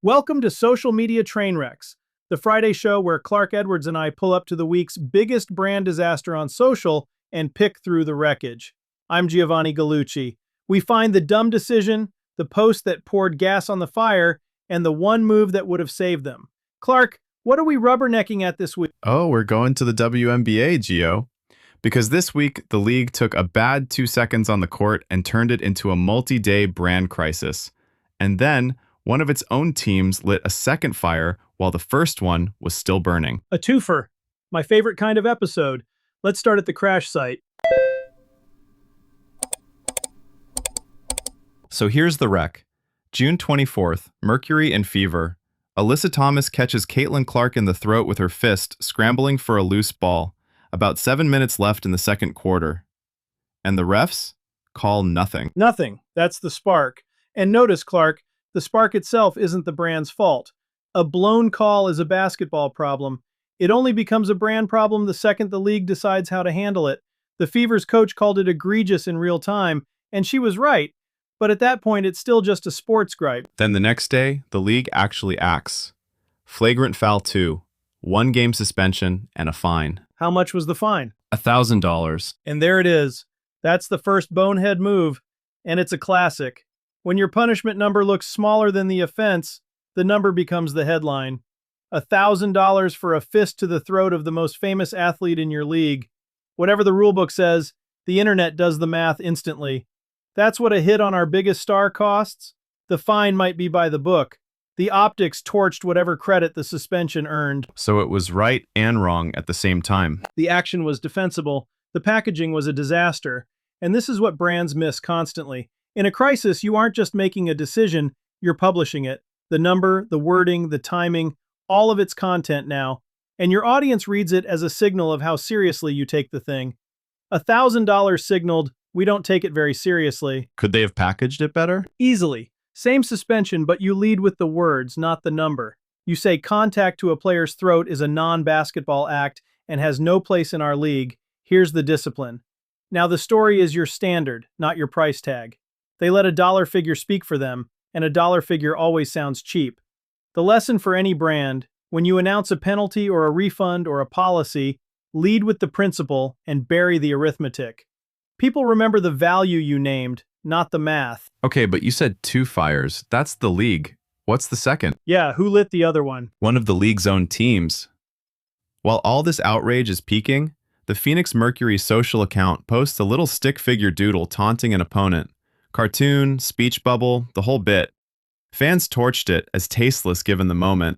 Welcome to Social Media Trainwrecks, the Friday show where Clark Edwards and I pull up to the week's biggest brand disaster on social and pick through the wreckage. I'm Giovanni Gallucci. We find the dumb decision, the post that poured gas on the fire, and the one move that would have saved them. Clark, what are we rubbernecking at this week? Oh, we're going to the WNBA, Gio. Because this week, the league took a bad 2 seconds on the court and turned it into a multi-day brand crisis. And then, one of its own teams lit a second fire while the first one was still burning. A twofer. My favorite kind of episode. Let's start at the crash site. So here's the wreck. June 24th, Mercury and Fever. Alyssa Thomas catches Caitlin Clark in the throat with her fist, scrambling for a loose ball. About 7 minutes left in the second quarter. And the refs call nothing. Nothing. That's the spark. And notice, Clark, the spark itself isn't the brand's fault. A blown call is a basketball problem. It only becomes a brand problem the second the league decides how to handle it. The Fever's coach called it egregious in real time, and she was right. But at that point, it's still just a sports gripe. Then the next day, the league actually acts. Flagrant foul 2, 1-game suspension, and a fine. How much was the fine? $1,000. And there it is. That's the first bonehead move, and it's a classic. When your punishment number looks smaller than the offense, the number becomes the headline. $1,000 for a fist to the throat of the most famous athlete in your league. Whatever the rulebook says, the internet does the math instantly. That's what a hit on our biggest star costs. The fine might be by the book. The optics torched whatever credit the suspension earned. So it was right and wrong at the same time. The action was defensible. The packaging was a disaster. And this is what brands miss constantly. In a crisis, you aren't just making a decision, you're publishing it. The number, the wording, the timing, all of its content now. And your audience reads it as a signal of how seriously you take the thing. $1,000 signaled, we don't take it very seriously. Could they have packaged it better? Easily. Same suspension, but you lead with the words, not the number. You say contact to a player's throat is a non-basketball act and has no place in our league. Here's the discipline. Now the story is your standard, not your price tag. They let a dollar figure speak for them, and a dollar figure always sounds cheap. The lesson for any brand, when you announce a penalty or a refund or a policy, lead with the principle and bury the arithmetic. People remember the value you named, not the math. Okay, but you said 2 fires. That's the league. What's the second? Yeah, who lit the other one? One of the league's own teams. While all this outrage is peaking, the Phoenix Mercury social account posts a little stick figure doodle taunting an opponent. Cartoon, speech bubble, the whole bit. Fans torched it as tasteless given the moment.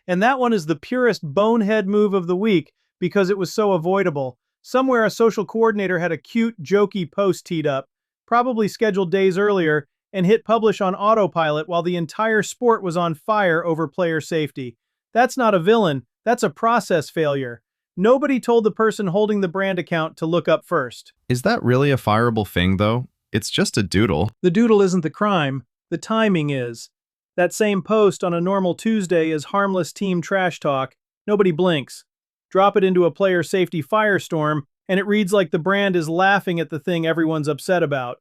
And that one is the purest bonehead move of the week because it was so avoidable. Somewhere a social coordinator had a cute, jokey post teed up, probably scheduled days earlier, and hit publish on autopilot while the entire sport was on fire over player safety. That's not a villain, that's a process failure. Nobody told the person holding the brand account to look up first. Is that really a fireable thing, though? It's just a doodle. The doodle isn't the crime, the timing is. That same post on a normal Tuesday is harmless team trash talk. Nobody blinks. Drop it into a player safety firestorm, and it reads like the brand is laughing at the thing everyone's upset about.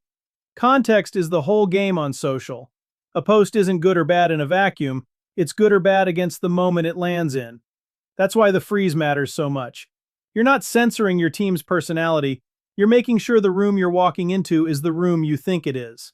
Context is the whole game on social. A post isn't good or bad in a vacuum, it's good or bad against the moment it lands in. That's why the freeze matters so much. You're not censoring your team's personality, you're making sure the room you're walking into is the room you think it is.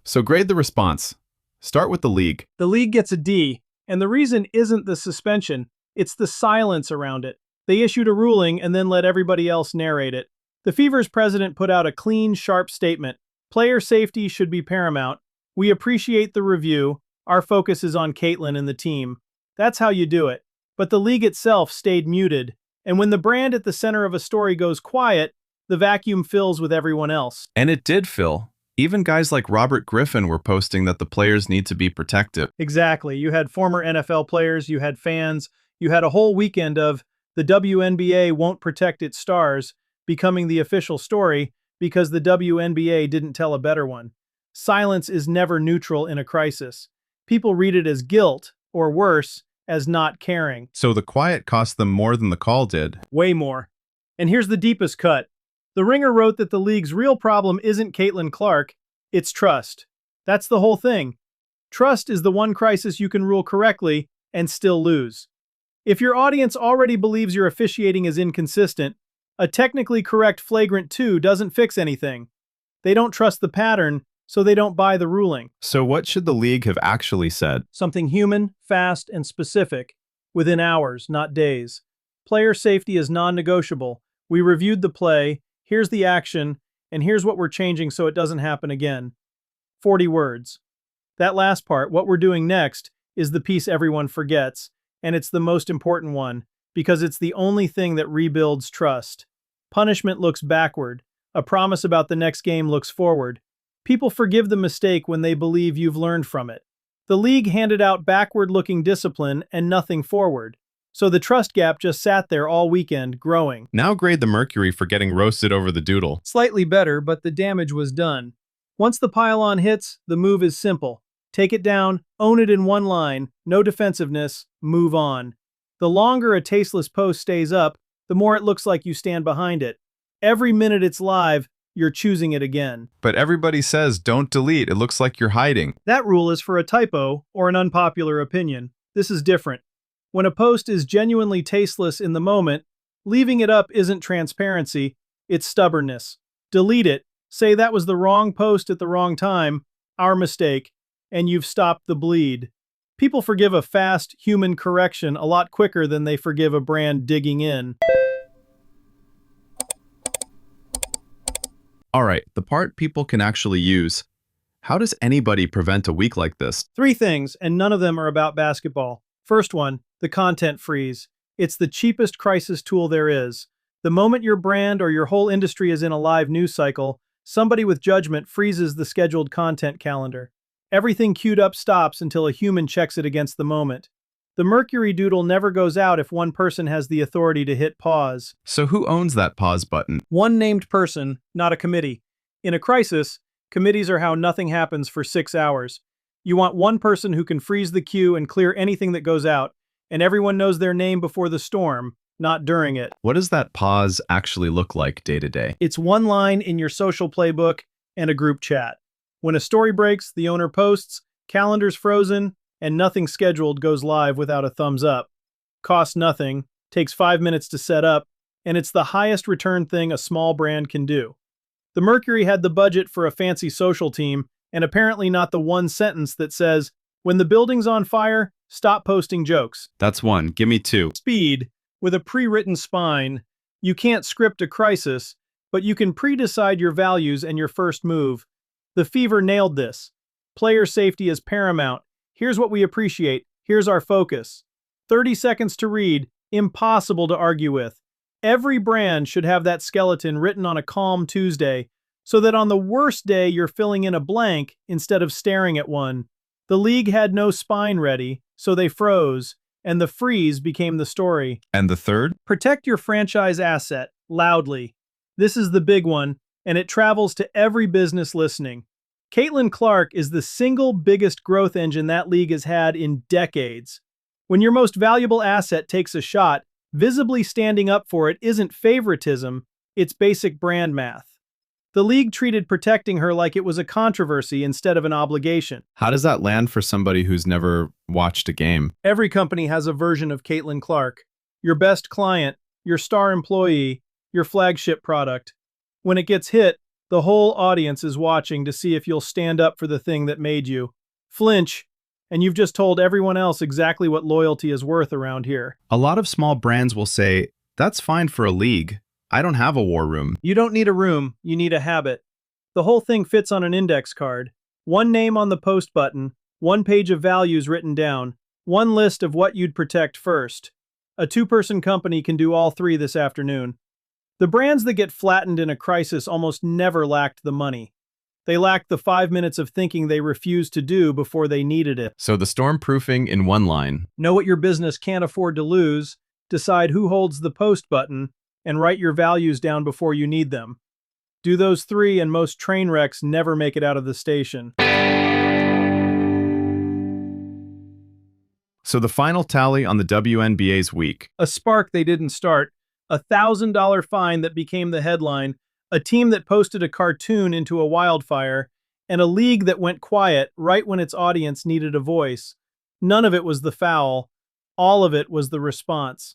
So grade the response. Start with the league. The league gets a D, and the reason isn't the suspension, it's the silence around it. They issued a ruling and then let everybody else narrate it. The Fever's president put out a clean, sharp statement. Player safety should be paramount. We appreciate the review. Our focus is on Caitlin and the team. That's how you do it. But the league itself stayed muted. And when the brand at the center of a story goes quiet, the vacuum fills with everyone else. And it did fill. Even guys like Robert Griffin were posting that the players need to be protected. Exactly. You had former NFL players, you had fans, you had a whole weekend of the WNBA won't protect its stars becoming the official story because the WNBA didn't tell a better one. Silence is never neutral in a crisis. People read it as guilt, or worse, as not caring. So the quiet cost them more than the call did. Way more. And here's the deepest cut. The Ringer wrote that the league's real problem isn't Caitlin Clark, It's trust. That's the whole thing. Trust is the one crisis you can rule correctly and still lose. If your audience already believes your officiating is inconsistent, a technically correct flagrant 2 doesn't fix anything. They don't trust the pattern, so they don't buy the ruling. So what should the league have actually said? Something human, fast, and specific, within hours, not days. Player safety is non-negotiable. We reviewed the play, here's the action, and here's what we're changing so it doesn't happen again. 40 words. That last part, what we're doing next, is the piece everyone forgets, and it's the most important one, because it's the only thing that rebuilds trust. Punishment looks backward. A promise about the next game looks forward. People forgive the mistake when they believe you've learned from it. The league handed out backward-looking discipline and nothing forward. So the trust gap just sat there all weekend, growing. Now grade the Mercury for getting roasted over the doodle. Slightly better, but the damage was done. Once the pylon hits, the move is simple. Take it down, own it in one line, no defensiveness, move on. The longer a tasteless post stays up, the more it looks like you stand behind it. Every minute it's live, you're choosing it again. But everybody says don't delete, it looks like you're hiding. That rule is for a typo or an unpopular opinion. This is different. When a post is genuinely tasteless in the moment, leaving it up isn't transparency, it's stubbornness. Delete it, say that was the wrong post at the wrong time, our mistake, and you've stopped the bleed. People forgive a fast, human correction a lot quicker than they forgive a brand digging in. All right, the part people can actually use. How does anybody prevent a week like this? 3 things, and none of them are about basketball. First one, the content freeze. It's the cheapest crisis tool there is. The moment your brand or your whole industry is in a live news cycle, somebody with judgment freezes the scheduled content calendar. Everything queued up stops until a human checks it against the moment. The Mercury Doodle never goes out if one person has the authority to hit pause. So who owns that pause button? One named person, not a committee. In a crisis, committees are how nothing happens for 6 hours. You want one person who can freeze the queue and clear anything that goes out, and everyone knows their name before the storm, not during it. What does that pause actually look like day to day? It's one line in your social playbook and a group chat. When a story breaks, the owner posts, calendar's frozen, and nothing scheduled goes live without a thumbs up. Costs nothing, takes 5 minutes to set up, and it's the highest return thing a small brand can do. The Mercury had the budget for a fancy social team, and apparently not the one sentence that says, when the building's on fire, stop posting jokes. That's 1. Give me 2. Speed, with a pre-written spine. You can't script a crisis, but you can pre-decide your values and your first move. The Fever nailed this. Player safety is paramount. Here's what we appreciate. Here's our focus. 30 seconds to read. Impossible to argue with. Every brand should have that skeleton written on a calm Tuesday, so that on the worst day you're filling in a blank instead of staring at one. The league had no spine ready, so they froze, and the freeze became the story. And the third? Protect your franchise asset, loudly. This is the big one, and it travels to every business listening. Caitlin Clark is the single biggest growth engine that league has had in decades. When your most valuable asset takes a shot, visibly standing up for it isn't favoritism, it's basic brand math. The league treated protecting her like it was a controversy instead of an obligation. How does that land for somebody who's never watched a game? Every company has a version of Caitlin Clark. Your best client, your star employee, your flagship product. When it gets hit, the whole audience is watching to see if you'll stand up for the thing that made you. Flinch, and you've just told everyone else exactly what loyalty is worth around here. A lot of small brands will say, that's fine for a league. I don't have a war room. You don't need a room, you need a habit. The whole thing fits on an index card. One name on the post button, one page of values written down, one list of what you'd protect first. A 2-person company can do all 3 this afternoon. The brands that get flattened in a crisis almost never lacked the money. They lacked the 5 minutes of thinking they refused to do before they needed it. So the stormproofing in one line. Know what your business can't afford to lose, decide who holds the post button, and write your values down before you need them. Do those 3 and most train wrecks never make it out of the station. So the final tally on the WNBA's week. A spark they didn't start, a $1,000 fine that became the headline, a team that posted a cartoon into a wildfire, and a league that went quiet right when its audience needed a voice. None of it was the foul, all of it was the response.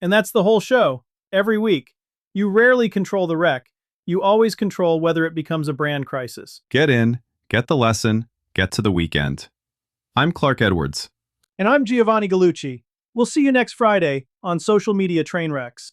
And that's the whole show, every week. You rarely control the wreck, you always control whether it becomes a brand crisis. Get in, get the lesson, get to the weekend. I'm Clark Edwards. And I'm Giovanni Gallucci. We'll see you next Friday on Social Media Trainwrecks.